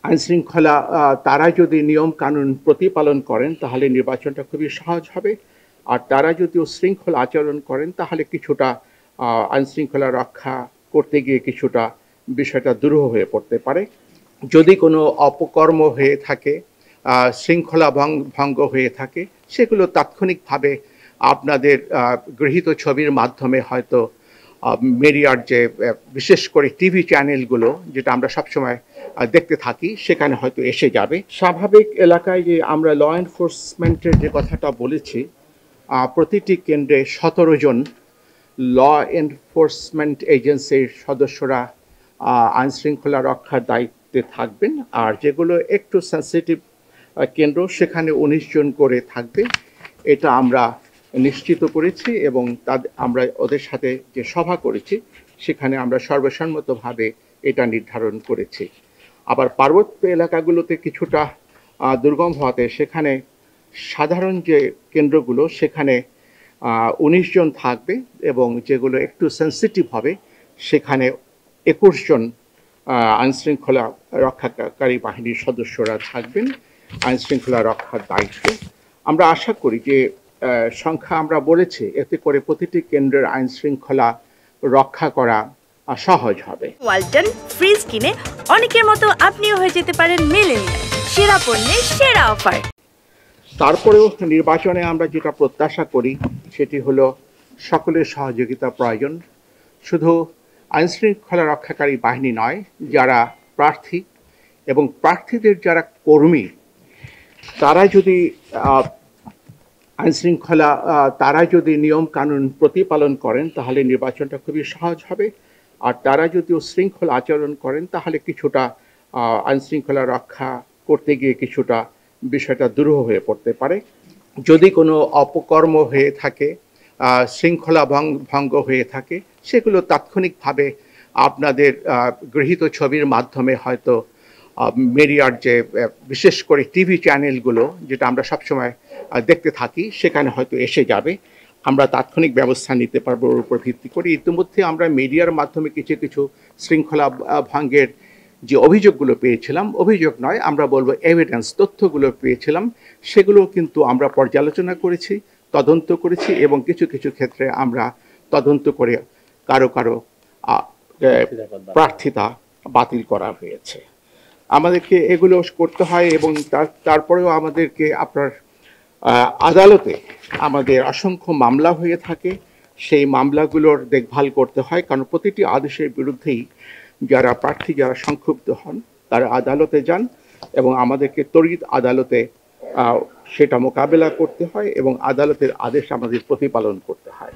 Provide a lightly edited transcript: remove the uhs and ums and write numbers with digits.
আইনশৃঙ্খলা তারা যদি নিয়ম কানুন প্রতিপালন করেন তাহলে নির্বাচনটা খুবই সহজ হবে। আর তারা যদি উশৃঙ্খল আচরণ করেন তাহলে কিছুটা আইনশৃঙ্খলা রক্ষা করতে গিয়ে কিছুটা বিষয়টা দুরূহ হয়ে পড়তে পারে। যদি কোনো অপকর্ম হয়ে থাকে, শৃঙ্খলা ভঙ্গ হয়ে থাকে, সেগুলো তাৎক্ষণিকভাবে আপনাদের গৃহীত ছবির মাধ্যমে হয়তো মিডিয়ার যে বিশেষ করে টিভি চ্যানেলগুলো যেটা আমরা সবসময় দেখতে থাকি সেখানে হয়তো এসে যাবে। স্বাভাবিক এলাকায় যে আমরা ল এনফোর্সমেন্টের যে কথাটা বলেছি, প্রতিটি কেন্দ্রে 17 জন ল এনফোর্সমেন্ট এজেন্সির সদস্যরা আইনশৃঙ্খলা রক্ষার দায়িত্বে থাকবেন। আর যেগুলো একটু সেন্সিটিভ কেন্দ্র সেখানে 19 জন করে থাকবে, এটা আমরা নিশ্চিত করেছি এবং আমরা ওদের সাথে যে সভা করেছি সেখানে আমরা সর্বসম্মতভাবে এটা নির্ধারণ করেছি। আবার পার্বত্য এলাকাগুলোতে কিছুটা দুর্গম হওয়াতে সেখানে সাধারণ যে কেন্দ্রগুলো সেখানে 19 জন থাকবে এবং যেগুলো একটু সেন্সিটিভ হবে সেখানে 21 জন আইনশৃঙ্খলা রক্ষাকারী বাহিনীর সদস্যরা থাকবেন আইনশৃঙ্খলা রক্ষার দায়িত্বে। আমরা আশা করি যে সংখ্যা আমরা বলেছি, এতে করে প্রতিটি কেন্দ্রের আইনশৃঙ্খলা রক্ষা করা সহজ হবে। ওয়ালটন ফ্রিজ কিনে অনেকের মতো আপনিও হয়ে যেতে পারেন মিলেনিয়াল, সেরা পণ্যের সেরা অফার। তারপরেও নির্বাচনে আমরা যেটা প্রত্যাশা করি সেটি হলো সকলের সহযোগিতা প্রয়োজন। শুধু আইনশৃঙ্খলা রক্ষাকারী বাহিনী নয়, যারা প্রার্থী এবং প্রার্থীদের যারা কর্মী, তারা যদি আইনশৃঙ্খলা তারা যদি নিয়ম কানুন প্রতিপালন করেন তাহলে নির্বাচনটা খুবই সহজ হবে। আর তারা যদি উশৃঙ্খল আচরণ করেন তাহলে কিছুটা আইনশৃঙ্খলা রক্ষা করতে গিয়ে কিছুটা বিষয়টা দুরূহ হয়ে পড়তে পারে। যদি কোনো অপকর্ম হয়ে থাকে, শৃঙ্খলা ভঙ্গ হয়ে থাকে, সেগুলো তাৎক্ষণিকভাবে আপনাদের গৃহীত ছবির মাধ্যমে হয়তো মিডিয়ার যে বিশেষ করে টিভি চ্যানেলগুলো যেটা আমরা সবসময় দেখতে থাকি সেখানে হয়তো এসে যাবে। আমরা তাৎক্ষণিক ব্যবস্থা নিতে পারবো ওর উপর ভিত্তি করে। ইতিমধ্যে আমরা মিডিয়ার মাধ্যমে কিছু কিছু শৃঙ্খলা ভঙ্গের যে অভিযোগগুলো পেয়েছিলাম, অভিযোগ নয় আমরা বলবো এভিডেন্স, তথ্যগুলো পেয়েছিলাম, সেগুলো কিন্তু আমরা পর্যালোচনা করেছি, তদন্ত করেছি এবং কিছু কিছু ক্ষেত্রে আমরা তদন্ত করে কারো কারো প্রার্থিতা বাতিল করা হয়েছে। আমাদেরকে এগুলো করতে হয় এবং তারপরেও আমাদেরকে আপনার আদালতে আমাদের অসংখ্য মামলা হয়ে থাকে, সেই মামলাগুলোর দেখভাল করতে হয়, কারণ প্রতিটি আদেশের বিরুদ্ধেই যারা প্রার্থী যারা সংক্ষুব্ধ হন তারা আদালতে যান এবং আমাদেরকে তড়িৎ আদালতে সেটা মোকাবেলা করতে হয় এবং আদালতের আদেশ আমাদের প্রতিপালন করতে হয়।